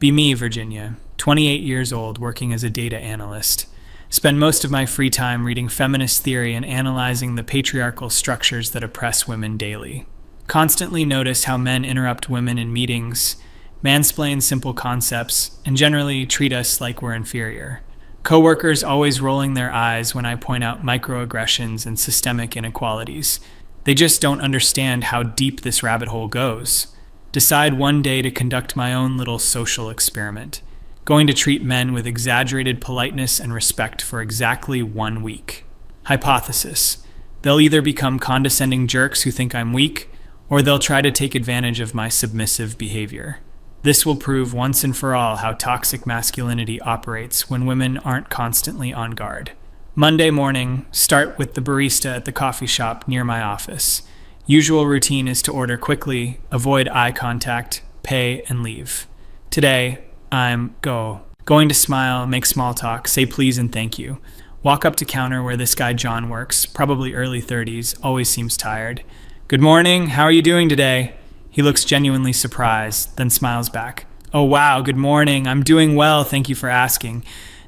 Be me, Virginia, 28 years old, working as a data analyst. Spend most of my free time reading feminist theory and analyzing the patriarchal structures that oppress women daily. Constantly notice how men interrupt women in meetings, mansplain simple concepts, and generally treat us like we're inferior. Coworkers always rolling their eyes when I point out microaggressions and systemic inequalities. They just don't understand how deep this rabbit hole goes. Decide one day to conduct my own little social experiment. Going to treat men with exaggerated politeness and respect for exactly 1 week. Hypothesis: they'll either become condescending jerks who think I'm weak, or they'll try to take advantage of my submissive behavior. This will prove once and for all how toxic masculinity operates when women aren't constantly on guard. Monday morning, start with the barista at the coffee shop near my office. Usual routine is to order quickly, avoid eye contact, pay, and leave. Today, I'm going to smile, make small talk, say please and thank you. Walk up to counter where this guy John works, probably early 30s, always seems tired. Good morning, how are you doing today? He looks genuinely surprised, then smiles back. Oh wow, good morning, I'm doing well, thank you for asking.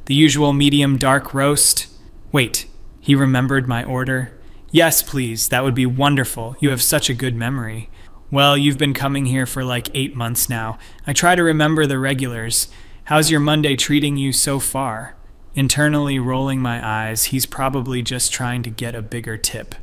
The usual medium dark roast. Wait, he remembered my order? Yes, please, that would be wonderful. You have such a good memory. Well, you've been coming here for like 8 months now. I try to remember the regulars. How's your Monday treating you so far? Internally rolling my eyes, he's probably just trying to get a bigger tip.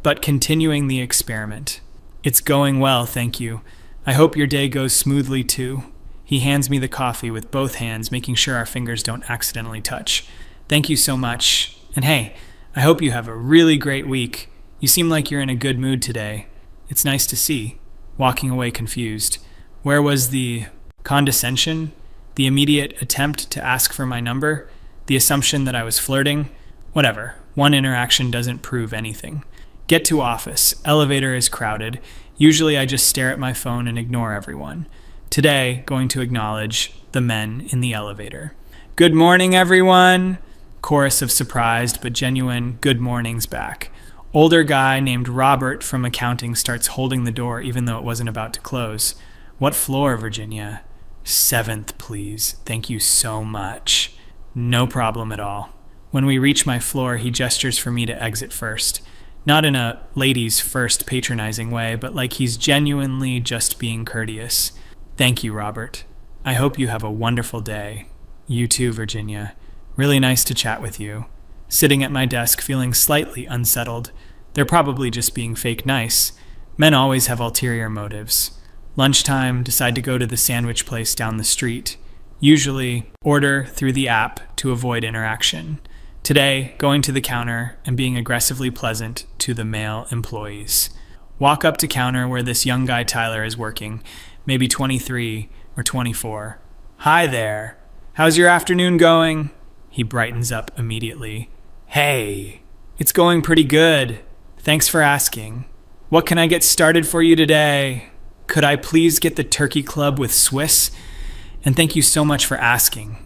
But continuing the experiment. It's going well, thank you. I hope your day goes smoothly too. He hands me the coffee with both hands, making sure our fingers don't accidentally touch. Thank you so much. And hey, I hope you have a really great week. You seem like you're in a good mood today. It's nice to see. Walking away confused. Where was the condescension? The immediate attempt to ask for my number? The assumption that I was flirting? Whatever. One interaction doesn't prove anything. Get to office. Elevator is crowded. Usually I just stare at my phone and ignore everyone. Today, going to acknowledge the men in the elevator. Good morning, everyone! Chorus of surprised but genuine good mornings back. Older guy named Robert from accounting starts holding the door even though it wasn't about to close. What floor, Virginia? 7th, please. Thank you so much. No problem at all. When we reach my floor, he gestures for me to exit first. Not in a ladies first patronizing way, but like he's genuinely just being courteous. Thank you, Robert. I hope you have a wonderful day. You too, Virginia. Really nice to chat with you. Sitting at my desk feeling slightly unsettled. They're probably just being fake nice. Men always have ulterior motives. Lunchtime, decide to go to the sandwich place down the street. Usually, order through the app to avoid interaction. Today, going to the counter and being aggressively pleasant to the male employees. Walk up to counter where this young guy Tyler is working, maybe 23 or 24. Hi there. How's your afternoon going? He brightens up immediately. Hey, it's going pretty good. Thanks for asking. What can I get started for you today? Could I please get the turkey club with Swiss? And thank you so much for asking.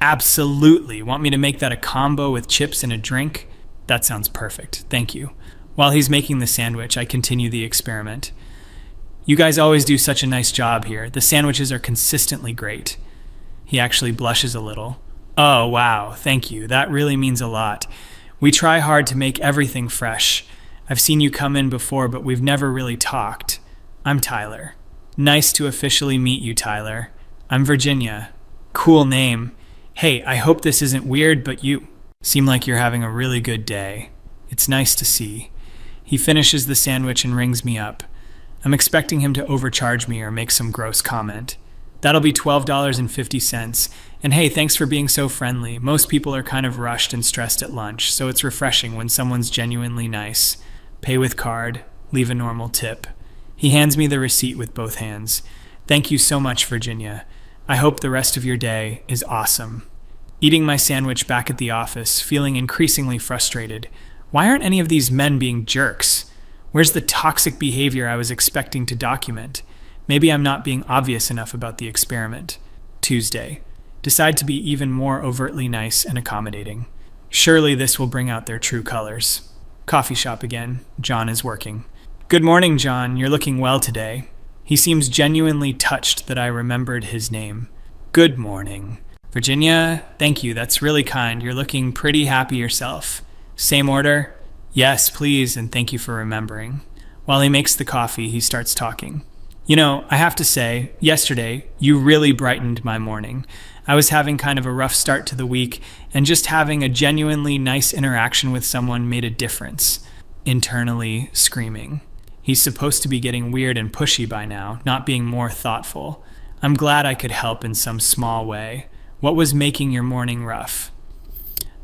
Absolutely. Want me to make that a combo with chips and a drink? That sounds perfect. Thank you. While he's making the sandwich, I continue the experiment. You guys always do such a nice job here. The sandwiches are consistently great. He actually blushes a little. Oh, wow. Thank you. That really means a lot. We try hard to make everything fresh. I've seen you come in before, but we've never really talked. I'm Tyler. Nice to officially meet you, Tyler. I'm Virginia. Cool name. Hey, I hope this isn't weird, but you seem like you're having a really good day. It's nice to see. He finishes the sandwich and rings me up. I'm expecting him to overcharge me or make some gross comment. That'll be $12.50. And hey, thanks for being so friendly. Most people are kind of rushed and stressed at lunch, so it's refreshing when someone's genuinely nice. Pay with card, leave a normal tip. He hands me the receipt with both hands. Thank you so much, Virginia. I hope the rest of your day is awesome. Eating my sandwich back at the office, feeling increasingly frustrated. Why aren't any of these men being jerks? Where's the toxic behavior I was expecting to document? Maybe I'm not being obvious enough about the experiment. Tuesday. Decide to be even more overtly nice and accommodating. Surely this will bring out their true colors. Coffee shop again. John is working. Good morning, John. You're looking well today. He seems genuinely touched that I remembered his name. Good morning. Virginia, thank you. That's really kind. You're looking pretty happy yourself. Same order? Yes, please, and thank you for remembering. While he makes the coffee, he starts talking. I have to say, yesterday, you really brightened my morning. I was having kind of a rough start to the week, and just having a genuinely nice interaction with someone made a difference. Internally screaming. He's supposed to be getting weird and pushy by now, not being more thoughtful. I'm glad I could help in some small way. What was making your morning rough?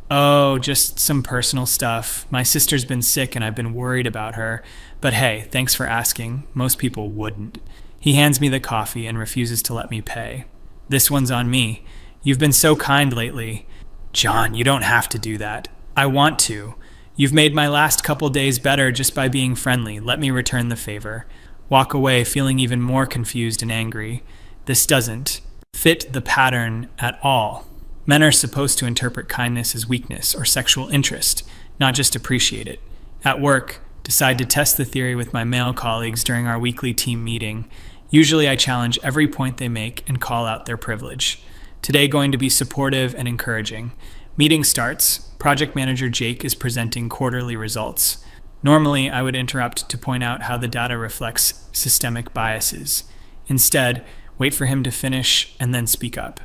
Oh, just some personal stuff. My sister's been sick and I've been worried about her. But hey, thanks for asking. Most people wouldn't. He hands me the coffee and refuses to let me pay. This one's on me. You've been so kind lately. John, you don't have to do that. I want to. You've made my last couple days better just by being friendly. Let me return the favor. Walk away feeling even more confused and angry. This doesn't fit the pattern at all. Men are supposed to interpret kindness as weakness or sexual interest, not just appreciate it. At work, decide to test the theory with my male colleagues during our weekly team meeting. Usually I challenge every point they make and call out their privilege. Today going to be supportive and encouraging. Meeting starts. Project manager Jake is presenting quarterly results. Normally, I would interrupt to point out how the data reflects systemic biases. Instead, wait for him to finish and then speak up.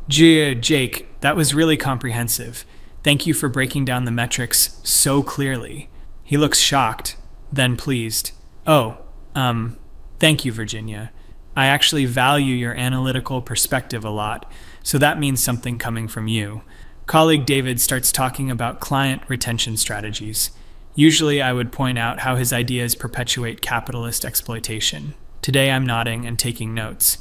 Jake, that was really comprehensive. Thank you for breaking down the metrics so clearly. He looks shocked, then pleased. Thank you, Virginia. I actually value your analytical perspective a lot, so that means something coming from you. Colleague David starts talking about client retention strategies. Usually I would point out how his ideas perpetuate capitalist exploitation. Today I'm nodding and taking notes.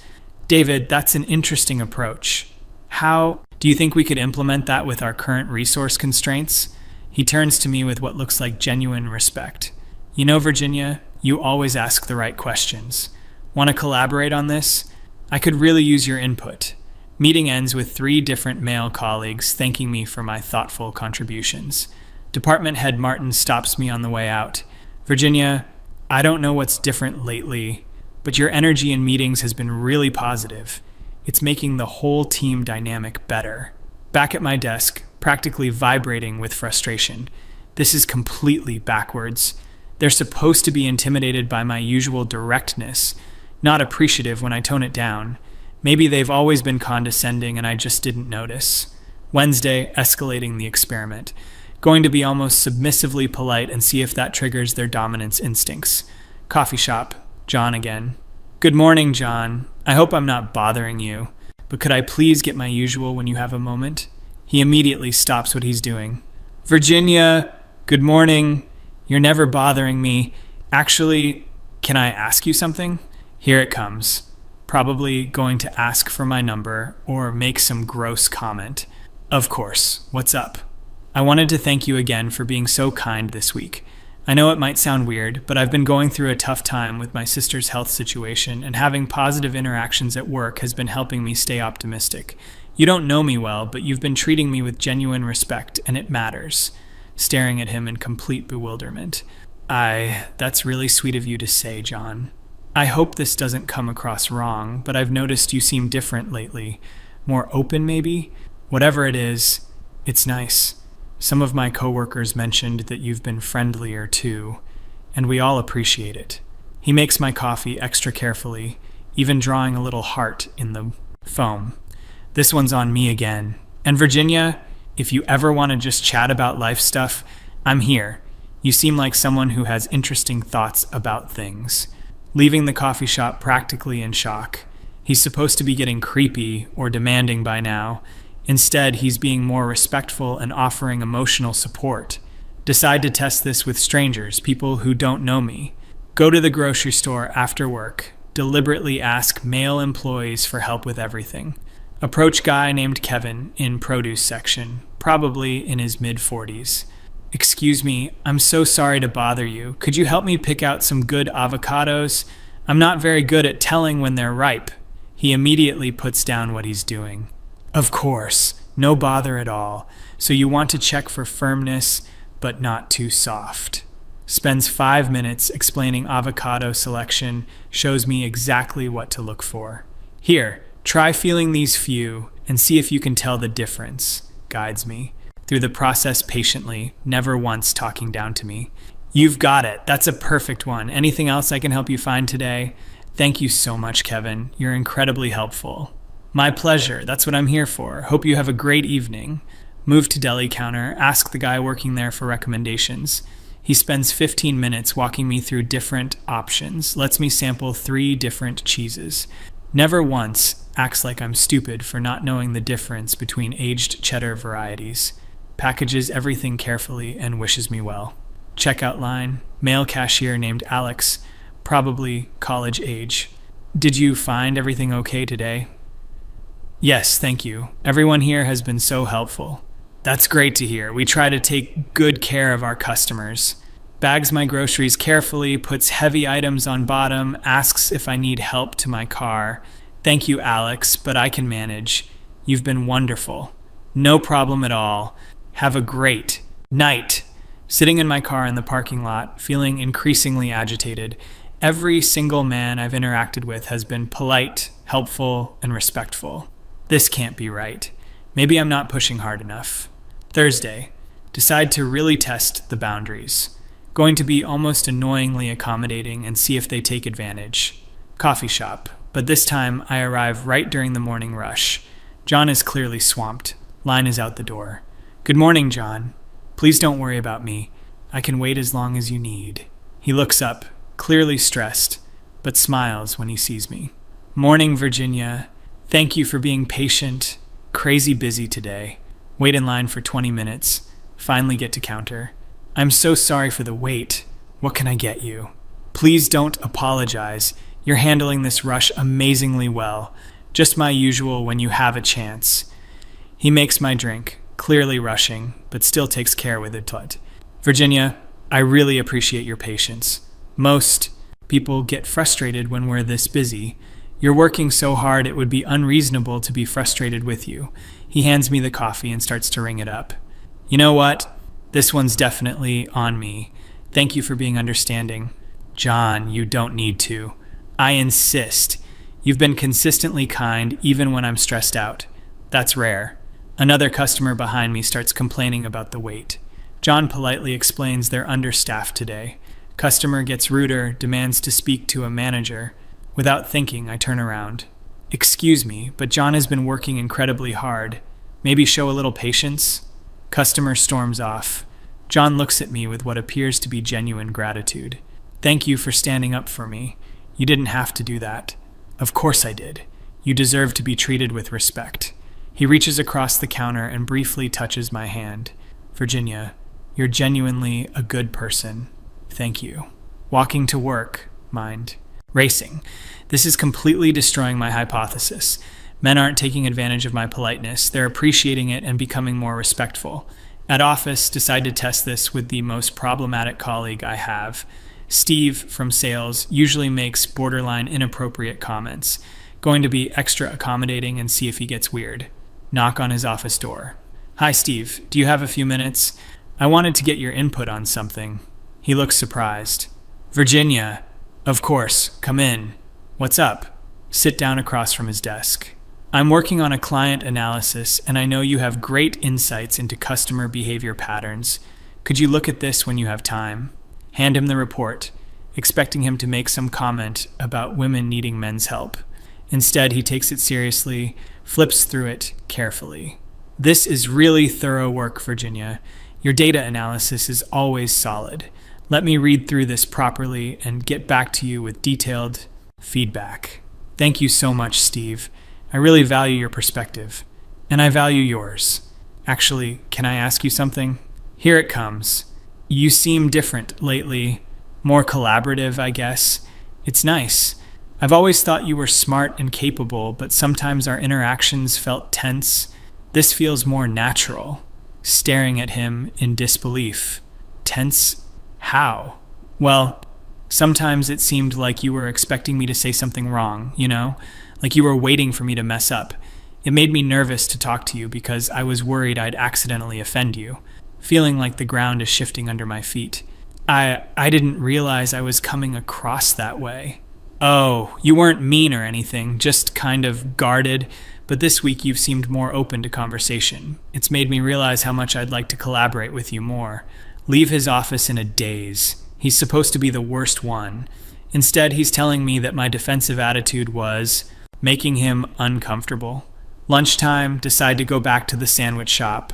David, that's an interesting approach. How do you think we could implement that with our current resource constraints? He turns to me with what looks like genuine respect. Virginia, you always ask the right questions. Want to collaborate on this? I could really use your input. Meeting ends with 3 different male colleagues thanking me for my thoughtful contributions. Department head Martin stops me on the way out. Virginia, I don't know what's different lately, but your energy in meetings has been really positive. It's making the whole team dynamic better. Back at my desk, practically vibrating with frustration. This is completely backwards. They're supposed to be intimidated by my usual directness, not appreciative when I tone it down. Maybe they've always been condescending and I just didn't notice. Wednesday, escalating the experiment. Going to be almost submissively polite and see if that triggers their dominance instincts. Coffee shop, John again. Good morning, John. I hope I'm not bothering you, but could I please get my usual when you have a moment? He immediately stops what he's doing. Virginia, good morning. You're never bothering me. Actually, can I ask you something? Here it comes. Probably going to ask for my number or make some gross comment. Of course. What's up? I wanted to thank you again for being so kind this week. I know it might sound weird, but I've been going through a tough time with my sister's health situation, and having positive interactions at work has been helping me stay optimistic. You don't know me well, but you've been treating me with genuine respect, and it matters. Staring at him in complete bewilderment. That's really sweet of you to say, John. I hope this doesn't come across wrong, but I've noticed you seem different lately. More open, maybe? Whatever it is, it's nice. Some of my coworkers mentioned that you've been friendlier too, and we all appreciate it. He makes my coffee extra carefully, even drawing a little heart in the foam. This one's on me again. And Virginia, if you ever want to just chat about life stuff, I'm here. You seem like someone who has interesting thoughts about things. Leaving the coffee shop practically in shock. He's supposed to be getting creepy or demanding by now. Instead, he's being more respectful and offering emotional support. Decide to test this with strangers, people who don't know me. Go to the grocery store after work. Deliberately ask male employees for help with everything. Approach guy named Kevin in produce section, probably in his mid-40s. Excuse me, I'm so sorry to bother you. Could you help me pick out some good avocados? I'm not very good at telling when they're ripe. He immediately puts down what he's doing. Of course, no bother at all. So you want to check for firmness, but not too soft. Spends 5 minutes explaining avocado selection, shows me exactly what to look for. Here, Try feeling these few and see if you can tell the difference, guides me through the process patiently, never once talking down to me. You've got it. That's a perfect one. Anything else I can help you find today? Thank you so much, Kevin. You're incredibly helpful. My pleasure. That's what I'm here for. Hope you have a great evening. Move to deli counter. Ask the guy working there for recommendations. He spends 15 minutes walking me through different options, lets me sample 3 different cheeses. Never once acts like I'm stupid for not knowing the difference between aged cheddar varieties. Packages everything carefully and wishes me well. Checkout line, male cashier named Alex, probably college age. Did you find everything okay today? Yes, thank you. Everyone here has been so helpful. That's great to hear. We try to take good care of our customers. Bags my groceries carefully, puts heavy items on bottom, asks if I need help to my car. Thank you, Alex, but I can manage. You've been wonderful. No problem at all. Have a great night. Sitting in my car in the parking lot, feeling increasingly agitated. Every single man I've interacted with has been polite, helpful, and respectful. This can't be right. Maybe I'm not pushing hard enough. Thursday. Decide to really test the boundaries. Going to be almost annoyingly accommodating and see if they take advantage. Coffee shop. But this time I arrive right during the morning rush. John is clearly swamped. Line is out the door. Good morning, John. Please don't worry about me. I can wait as long as you need. He looks up, clearly stressed, but smiles when he sees me. Morning, Virginia. Thank you for being patient. Crazy busy today. Wait in line for 20 minutes. Finally get to counter. I'm so sorry for the wait. What can I get you? Please don't apologize. You're handling this rush amazingly well. Just my usual when you have a chance. He makes my drink, clearly rushing, but still takes care with it. Virginia, I really appreciate your patience. Most people get frustrated when we're this busy. You're working so hard it would be unreasonable to be frustrated with you. He hands me the coffee and starts to ring it up. You know what? This one's definitely on me. Thank you for being understanding. John, you don't need to. I insist. You've been consistently kind even when I'm stressed out. That's rare. Another customer behind me starts complaining about the wait. John politely explains they're understaffed today. Customer gets ruder, demands to speak to a manager. Without thinking, I turn around. Excuse me, but John has been working incredibly hard. Maybe show a little patience? Customer storms off. John looks at me with what appears to be genuine gratitude. Thank you for standing up for me. You didn't have to do that. Of course I did. You deserve to be treated with respect. He reaches across the counter and briefly touches my hand. Virginia, you're genuinely a good person. Thank you. Walking to work, mind. Racing. This is completely destroying my hypothesis. Men aren't taking advantage of my politeness. They're appreciating it and becoming more respectful. At office, decide to test this with the most problematic colleague I have. Steve from sales usually makes borderline inappropriate comments. Going to be extra accommodating and see if he gets weird. Knock on his office door. Hi, Steve. Do you have a few minutes? I wanted to get your input on something. He looks surprised. Virginia. Of course. Come in. What's up? Sit down across from his desk. I'm working on a client analysis, and I know you have great insights into customer behavior patterns. Could you look at this when you have time? Hand him the report, expecting him to make some comment about women needing men's help. Instead, he takes it seriously, flips through it carefully. This is really thorough work, Virginia. Your data analysis is always solid. Let me read through this properly and get back to you with detailed feedback. Thank you so much, Steve. I really value your perspective. And I value yours. Actually, can I ask you something? Here it comes. You seem different lately. More collaborative, I guess. It's nice. I've always thought you were smart and capable, but sometimes our interactions felt tense. This feels more natural. Staring at him in disbelief. Tense? How? Well, sometimes it seemed like you were expecting me to say something wrong, like you were waiting for me to mess up. It made me nervous to talk to you because I was worried I'd accidentally offend you, feeling like the ground is shifting under my feet. I didn't realize I was coming across that way. Oh, you weren't mean or anything, just kind of guarded, but this week you've seemed more open to conversation. It's made me realize how much I'd like to collaborate with you more. Leave his office in a daze. He's supposed to be the worst one. Instead, he's telling me that my defensive attitude was making him uncomfortable. Lunchtime, decide to go back to the sandwich shop.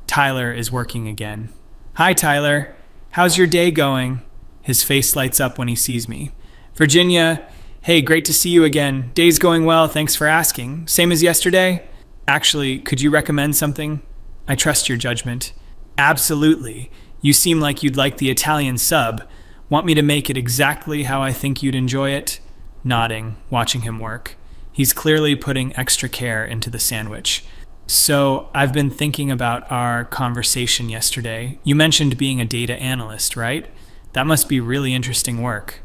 Tyler is working again. Hi, Tyler. How's your day going? His face lights up when he sees me. Virginia, hey, great to see you again. Day's going well, thanks for asking. Same as yesterday? Actually, could you recommend something? I trust your judgment. Absolutely. You seem like you'd like the Italian sub. Want me to make it exactly how I think you'd enjoy it? Nodding, watching him work. He's clearly putting extra care into the sandwich. So, I've been thinking about our conversation yesterday. You mentioned being a data analyst, right? That must be really interesting work.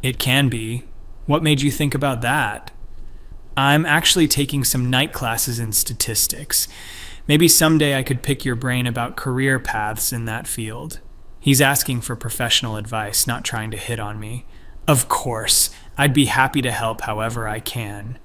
It can be. What made you think about that? I'm actually taking some night classes in statistics. Maybe someday I could pick your brain about career paths in that field. He's asking for professional advice, not trying to hit on me. Of course, I'd be happy to help however I can.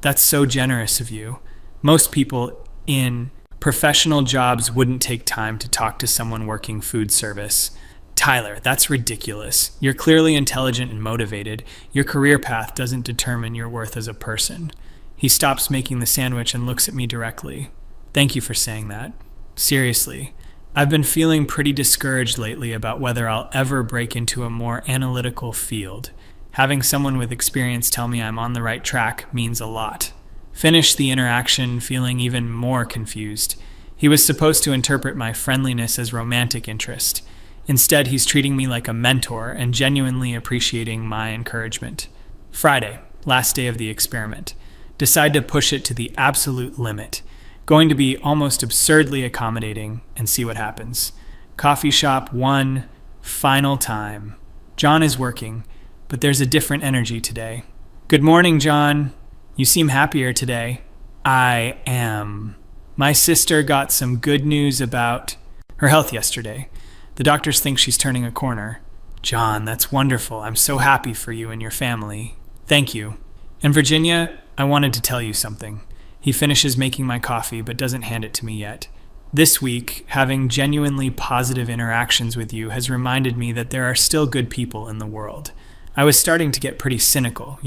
That's so generous of you. Most people in professional jobs wouldn't take time to talk to someone working food service. Tyler, that's ridiculous. You're clearly intelligent and motivated. Your career path doesn't determine your worth as a person. He stops making the sandwich and looks at me directly. Thank you for saying that. Seriously, I've been feeling pretty discouraged lately about whether I'll ever break into a more analytical field. Having someone with experience tell me I'm on the right track means a lot. Finished the interaction feeling even more confused. He was supposed to interpret my friendliness as romantic interest. Instead, he's treating me like a mentor and genuinely appreciating my encouragement. Friday, last day of the experiment. Decide to push it to the absolute limit. Going to be almost absurdly accommodating and see what happens. Coffee shop one final time. John is working, but there's a different energy today. Good morning, John. You seem happier today. I am. My sister got some good news about her health yesterday. The doctors think she's turning a corner. John, that's wonderful. I'm so happy for you and your family. Thank you. And Virginia, I wanted to tell you something. He finishes making my coffee but doesn't hand it to me yet. This week, having genuinely positive interactions with you has reminded me that there are still good people in the world. I was starting to get pretty cynical,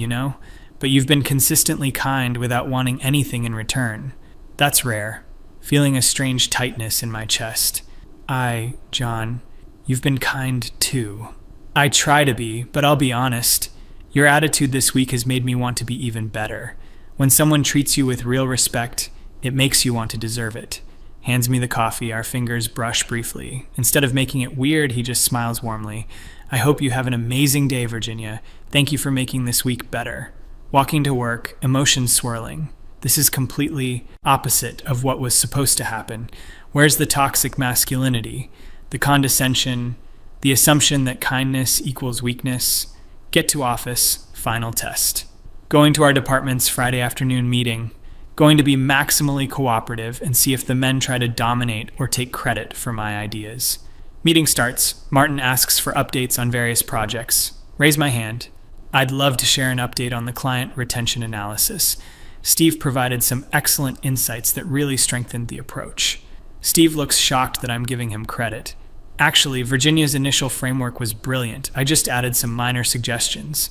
but you've been consistently kind without wanting anything in return. That's rare. Feeling a strange tightness in my chest. John, you've been kind too. I try to be, but I'll be honest. Your attitude this week has made me want to be even better. When someone treats you with real respect, it makes you want to deserve it. Hands me the coffee, our fingers brush briefly. Instead of making it weird, he just smiles warmly. I hope you have an amazing day, Virginia. Thank you for making this week better. Walking to work, emotions swirling. This is completely opposite of what was supposed to happen. Where's the toxic masculinity? The condescension? The assumption that kindness equals weakness? Get to office, final test. Going to our department's Friday afternoon meeting. Going to be maximally cooperative and see if the men try to dominate or take credit for my ideas. Meeting starts. Martin asks for updates on various projects. Raise my hand. I'd love to share an update on the client retention analysis. Steve provided some excellent insights that really strengthened the approach. Steve looks shocked that I'm giving him credit. Actually, Virginia's initial framework was brilliant. I just added some minor suggestions.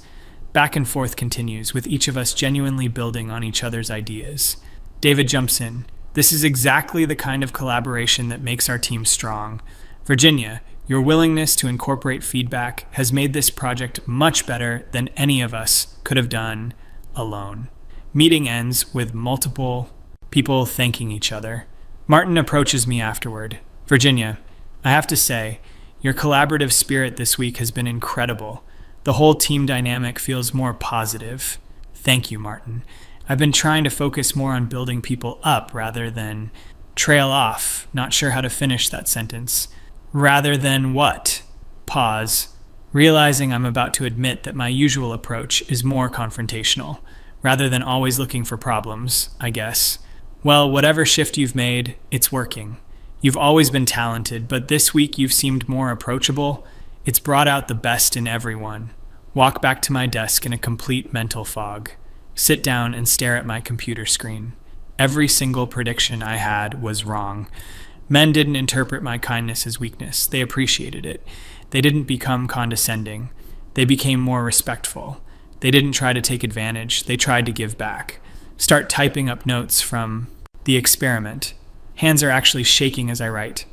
Back and forth continues, with each of us genuinely building on each other's ideas. David jumps in. This is exactly the kind of collaboration that makes our team strong. Virginia, your willingness to incorporate feedback has made this project much better than any of us could have done alone. Meeting ends with multiple people thanking each other. Martin approaches me afterward. Virginia, I have to say, your collaborative spirit this week has been incredible. The whole team dynamic feels more positive. Thank you, Martin. I've been trying to focus more on building people up rather than trail off. Not sure how to finish that sentence. Rather than what? Pause. Realizing I'm about to admit that my usual approach is more confrontational, rather than always looking for problems, I guess. Well, whatever shift you've made, it's working. You've always been talented, but this week you've seemed more approachable. It's brought out the best in everyone. walk back to my desk in a complete mental fog, sit down and stare at my computer screen. Every single prediction I had was wrong. Men didn't interpret my kindness as weakness. They appreciated it. They didn't become condescending. They became more respectful. They didn't try to take advantage. They tried to give back. Start typing up notes from the experiment. Hands are actually shaking as I write.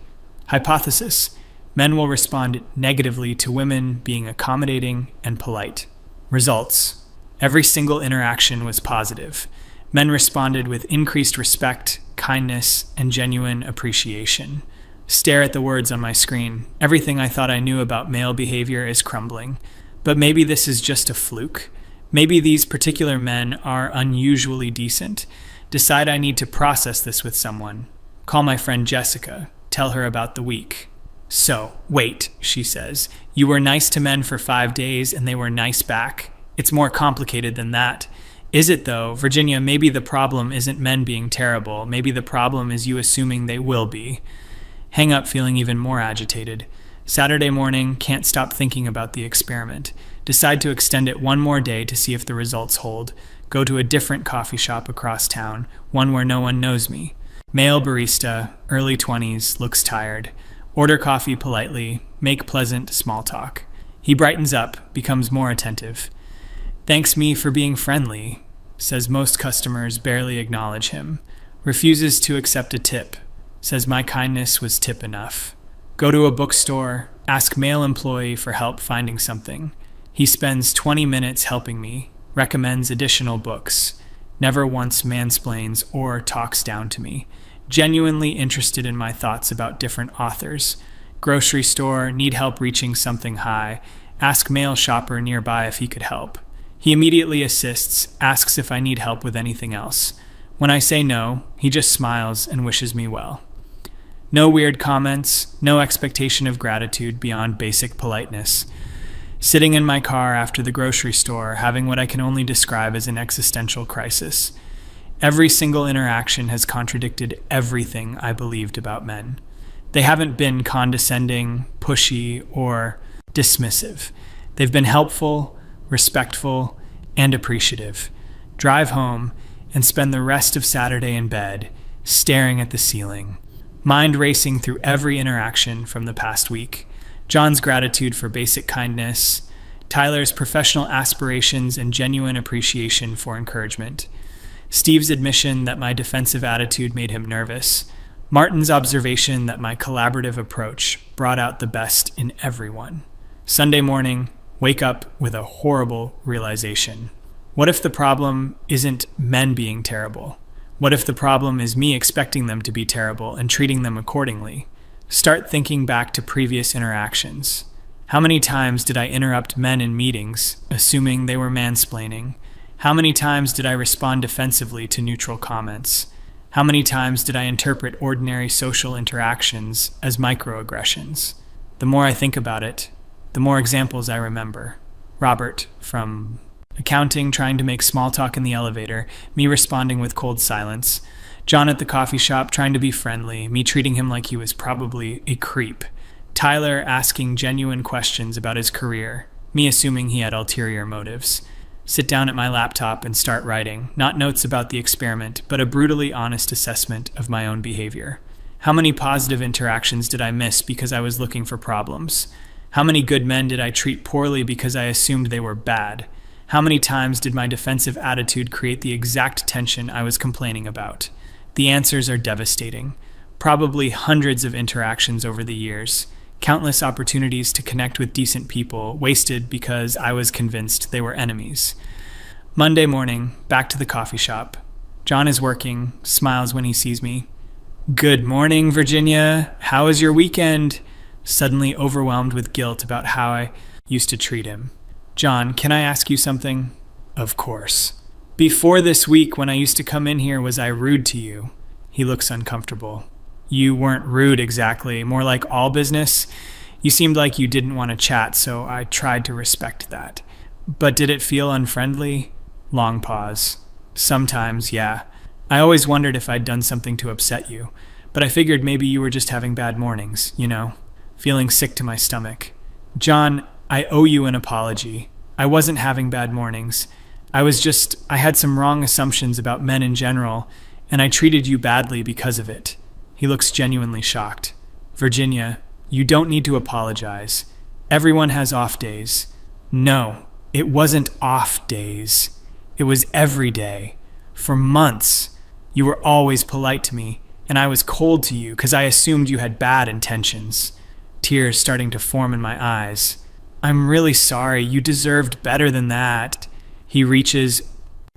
Hypothesis: men will respond negatively to women being accommodating and polite. Results: every single interaction was positive. Men responded with increased respect, kindness, and genuine appreciation. Stare at the words on my screen. Everything I thought I knew about male behavior is crumbling. But maybe this is just a fluke. Maybe these particular men are unusually decent. Decide I need to process this with someone. Call my friend Jessica. Tell her about the week. So, wait, she says. You were nice to men for 5 days and they were nice back? It's more complicated than that. Is it though? Virginia, maybe the problem isn't men being terrible. Maybe the problem is you assuming they will be. Hang up feeling even more agitated. Saturday morning, can't stop thinking about the experiment. Decide to extend it one more day to see if the results hold. Go to a different coffee shop across town, one where no one knows me. Male barista, early 20s, looks tired. Order coffee politely, make pleasant small talk. He brightens up, becomes more attentive. Thanks me for being friendly, says most customers barely acknowledge him. Refuses to accept a tip, says my kindness was tip enough. Go to a bookstore, ask male employee for help finding something. He spends 20 minutes helping me, recommends additional books, never once mansplains or talks down to me. Genuinely interested in my thoughts about different authors. Grocery store, need help reaching something high. Ask male shopper nearby if he could help. He immediately assists, asks if I need help with anything else. When I say no, he just smiles and wishes me well. No weird comments, no expectation of gratitude beyond basic politeness. Sitting in my car after the grocery store, having what I can only describe as an existential crisis. Every single interaction has contradicted everything I believed about men. They haven't been condescending, pushy, or dismissive. They've been helpful, respectful, and appreciative. Drive home and spend the rest of Saturday in bed, staring at the ceiling. Mind racing through every interaction from the past week. John's gratitude for basic kindness. Tyler's professional aspirations and genuine appreciation for encouragement. Steve's admission that my defensive attitude made him nervous. Martin's observation that my collaborative approach brought out the best in everyone. Sunday morning, wake up with a horrible realization. What if the problem isn't men being terrible? What if the problem is me expecting them to be terrible and treating them accordingly? Start thinking back to previous interactions. How many times did I interrupt men in meetings, assuming they were mansplaining? How many times did I respond defensively to neutral comments? How many times did I interpret ordinary social interactions as microaggressions? The more I think about it, the more examples I remember. Robert, from accounting, trying to make small talk in the elevator, me responding with cold silence. John at the coffee shop, trying to be friendly, me treating him like he was probably a creep. Tyler asking genuine questions about his career, me assuming he had ulterior motives. Sit down at my laptop and start writing, not notes about the experiment, but a brutally honest assessment of my own behavior. How many positive interactions did I miss because I was looking for problems? How many good men did I treat poorly because I assumed they were bad? How many times did my defensive attitude create the exact tension I was complaining about? The answers are devastating. Probably hundreds of interactions over the years. Countless opportunities to connect with decent people, wasted because I was convinced they were enemies. Monday morning, back to the coffee shop. John is working, smiles when he sees me. Good morning, Virginia. How was your weekend? Suddenly overwhelmed with guilt about how I used to treat him. John, can I ask you something? Of course. Before this week, when I used to come in here, was I rude to you? He looks uncomfortable. You weren't rude exactly, more like all business. You seemed like you didn't want to chat, so I tried to respect that. But did it feel unfriendly? Long pause. Sometimes, yeah. I always wondered if I'd done something to upset you, but I figured maybe you were just having bad mornings, feeling sick to my stomach. John, I owe you an apology. I wasn't having bad mornings. I had some wrong assumptions about men in general, and I treated you badly because of it. He looks genuinely shocked. Virginia, you don't need to apologize. Everyone has off days. No, it wasn't off days. It was every day. For months, you were always polite to me, and I was cold to you because I assumed you had bad intentions. Tears starting to form in my eyes. I'm really sorry. You deserved better than that. He reaches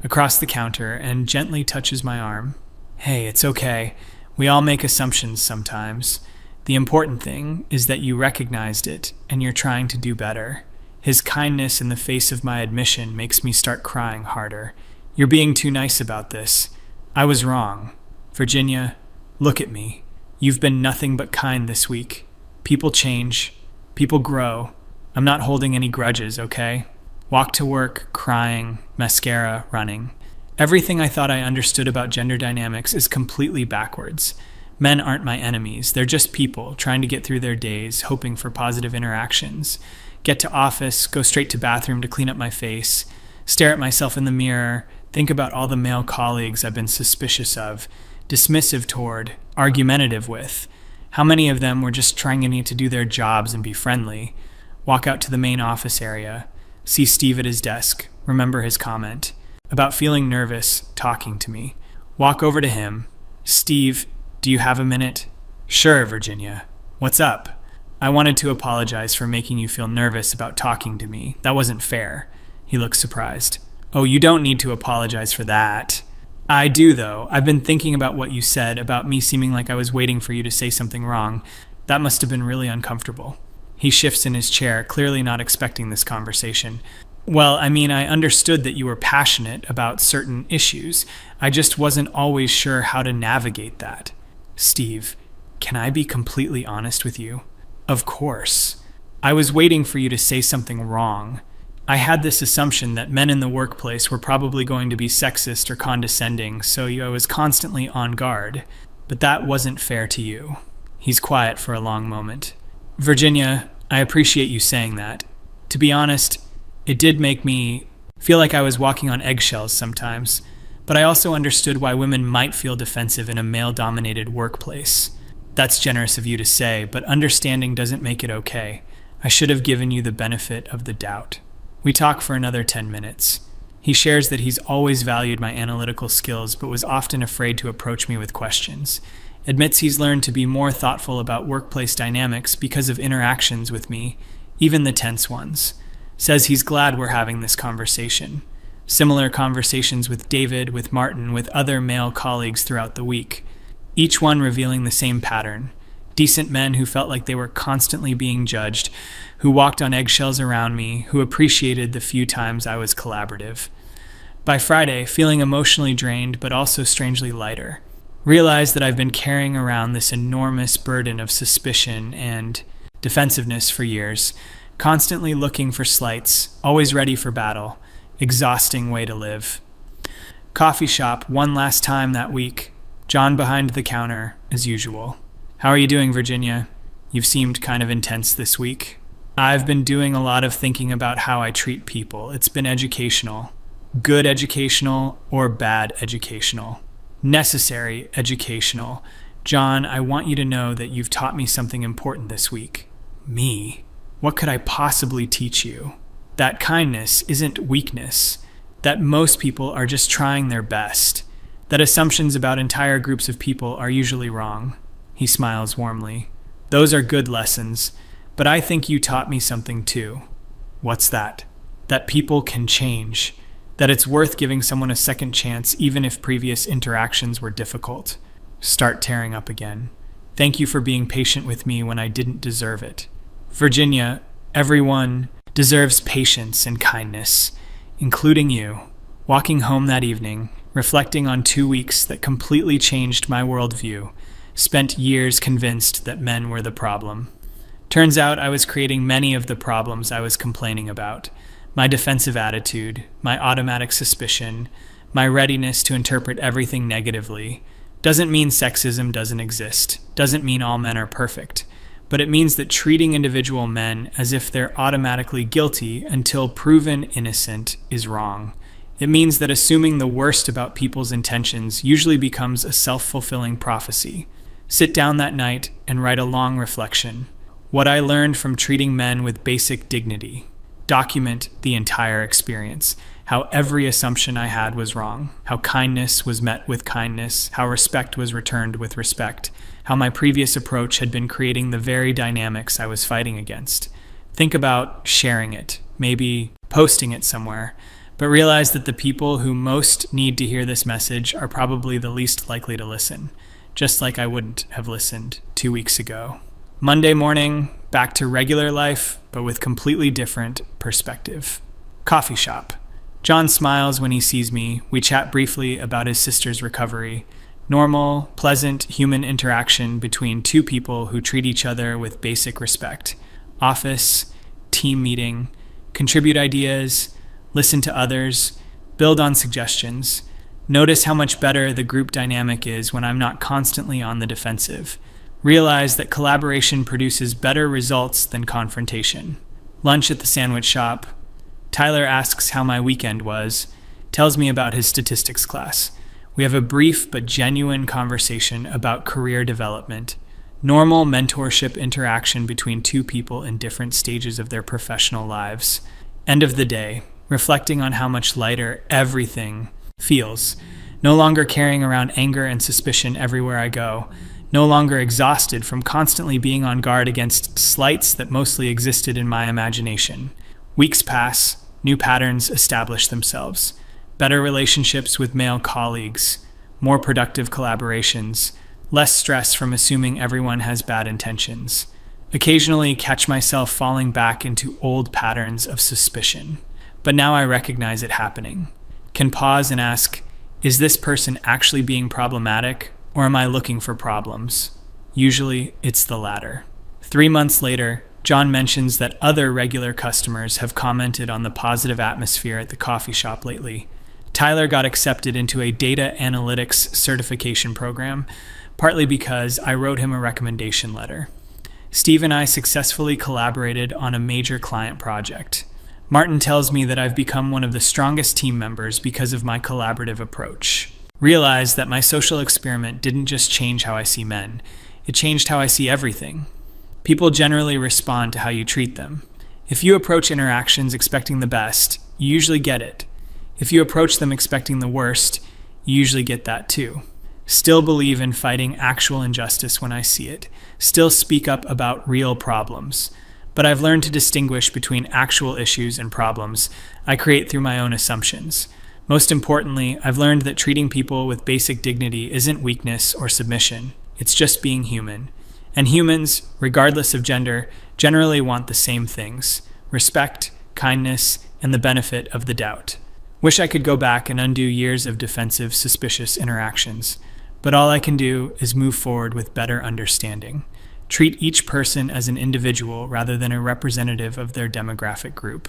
across the counter and gently touches my arm. Hey, it's okay. We all make assumptions sometimes. The important thing is that you recognized it and you're trying to do better. His kindness in the face of my admission makes me start crying harder. You're being too nice about this. I was wrong. Virginia, look at me. You've been nothing but kind this week. People change. People grow. I'm not holding any grudges, okay? Walk to work, crying, mascara, running. Everything I thought I understood about gender dynamics is completely backwards. Men aren't my enemies. They're just people trying to get through their days, hoping for positive interactions. Get to office, go straight to bathroom to clean up my face, stare at myself in the mirror, think about all the male colleagues I've been suspicious of, dismissive toward, argumentative with. How many of them were just trying to do their jobs and be friendly? Walk out to the main office area, see Steve at his desk, remember his comment about feeling nervous talking to me. Walk over to him. Steve, do you have a minute? Sure, Virginia. What's up? I wanted to apologize for making you feel nervous about talking to me. That wasn't fair. He looks surprised. Oh, you don't need to apologize for that. I do, though. I've been thinking about what you said about me seeming like I was waiting for you to say something wrong. That must have been really uncomfortable. He shifts in his chair, clearly not expecting this conversation. Well, I understood that you were passionate about certain issues. I just wasn't always sure how to navigate that. Steve, can I be completely honest with you? Of course. I was waiting for you to say something wrong. I had this assumption that men in the workplace were probably going to be sexist or condescending, so I was constantly on guard. But that wasn't fair to you. He's quiet for a long moment. Virginia, I appreciate you saying that. To be honest, it did make me feel like I was walking on eggshells sometimes, but I also understood why women might feel defensive in a male-dominated workplace. That's generous of you to say, but understanding doesn't make it okay. I should have given you the benefit of the doubt. We talk for another 10 minutes. He shares that he's always valued my analytical skills, but was often afraid to approach me with questions. Admits he's learned to be more thoughtful about workplace dynamics because of interactions with me, even the tense ones. Says he's glad we're having this conversation. Similar conversations with David, with Martin, with other male colleagues throughout the week. Each one revealing the same pattern. Decent men who felt like they were constantly being judged, who walked on eggshells around me, who appreciated the few times I was collaborative. By Friday, feeling emotionally drained but also strangely lighter. Realize that I've been carrying around this enormous burden of suspicion and defensiveness for years, constantly looking for slights, always ready for battle. Exhausting way to live. Coffee shop one last time that week. John behind the counter, as usual. How are you doing, Virginia? You've seemed kind of intense this week. I've been doing a lot of thinking about how I treat people. It's been educational. Good educational or bad educational. Necessary educational. John, I want you to know that you've taught me something important this week. Me? What could I possibly teach you? That kindness isn't weakness. That most people are just trying their best. That assumptions about entire groups of people are usually wrong. He smiles warmly. Those are good lessons, but I think you taught me something too. What's that? That people can change. That it's worth giving someone a second chance even if previous interactions were difficult. Start tearing up again. Thank you for being patient with me when I didn't deserve it. Virginia, everyone deserves patience and kindness, including you. Walking home that evening, reflecting on 2 weeks that completely changed my worldview, spent years convinced that men were the problem. Turns out I was creating many of the problems I was complaining about. My defensive attitude, my automatic suspicion, my readiness to interpret everything negatively. Doesn't mean sexism doesn't exist. Doesn't mean all men are perfect. but it means that treating individual men as if they're automatically guilty until proven innocent is wrong. It means that assuming the worst about people's intentions usually becomes a self-fulfilling prophecy. Sit down that night and write a long reflection. What I learned from treating men with basic dignity. Document the entire experience. How every assumption I had was wrong. How kindness was met with kindness. How respect was returned with respect. How my previous approach had been creating the very dynamics I was fighting against. Think about sharing it, maybe posting it somewhere, but realize that the people who most need to hear this message are probably the least likely to listen, just like I wouldn't have listened 2 weeks ago. Monday morning, back to regular life, but with completely different perspective. Coffee shop. John smiles when he sees me. We chat briefly about his sister's recovery. Normal, pleasant human interaction between two people who treat each other with basic respect. Office, team meeting, contribute ideas, listen to others, build on suggestions. Notice how much better the group dynamic is when I'm not constantly on the defensive. Realize that collaboration produces better results than confrontation. Lunch at the sandwich shop. Tyler asks how my weekend was, tells me about his statistics class. We have a brief but genuine conversation about career development, normal mentorship interaction between two people in different stages of their professional lives. End of the day, reflecting on how much lighter everything feels, no longer carrying around anger and suspicion everywhere I go, no longer exhausted from constantly being on guard against slights that mostly existed in my imagination. Weeks pass, new patterns establish themselves. Better relationships with male colleagues, more productive collaborations, less stress from assuming everyone has bad intentions. Occasionally catch myself falling back into old patterns of suspicion, but now I recognize it happening. Can pause and ask, is this person actually being problematic, or am I looking for problems? Usually, it's the latter. 3 months later, John mentions that other regular customers have commented on the positive atmosphere at the coffee shop lately. Tyler got accepted into a data analytics certification program, partly because I wrote him a recommendation letter. Steve and I successfully collaborated on a major client project. Martin tells me that I've become one of the strongest team members because of my collaborative approach. Realize that my social experiment didn't just change how I see men, it changed how I see everything. People generally respond to how you treat them. If you approach interactions expecting the best, you usually get it. If you approach them expecting the worst, you usually get that too. Still believe in fighting actual injustice when I see it. Still speak up about real problems. But I've learned to distinguish between actual issues and problems I create through my own assumptions. Most importantly, I've learned that treating people with basic dignity isn't weakness or submission. It's just being human. And humans, regardless of gender, generally want the same things: respect, kindness, and the benefit of the doubt. Wish I could go back and undo years of defensive, suspicious interactions. But all I can do is move forward with better understanding. Treat each person as an individual rather than a representative of their demographic group.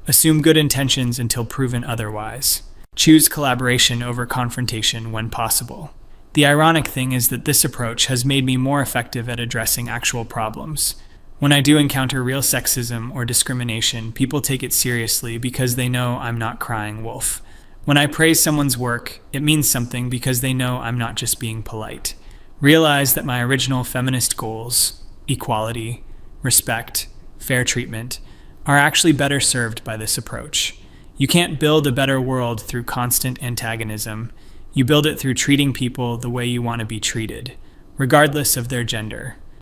Assume good intentions until proven otherwise. Choose collaboration over confrontation when possible. The ironic thing is that this approach has made me more effective at addressing actual problems. When I do encounter real sexism or discrimination, people take it seriously because they know I'm not crying wolf. When I praise someone's work, it means something because they know I'm not just being polite. Realize that my original feminist goals, equality, respect, fair treatment, are actually better served by this approach. You can't build a better world through constant antagonism. You build it through treating people the way you want to be treated, regardless of their gender.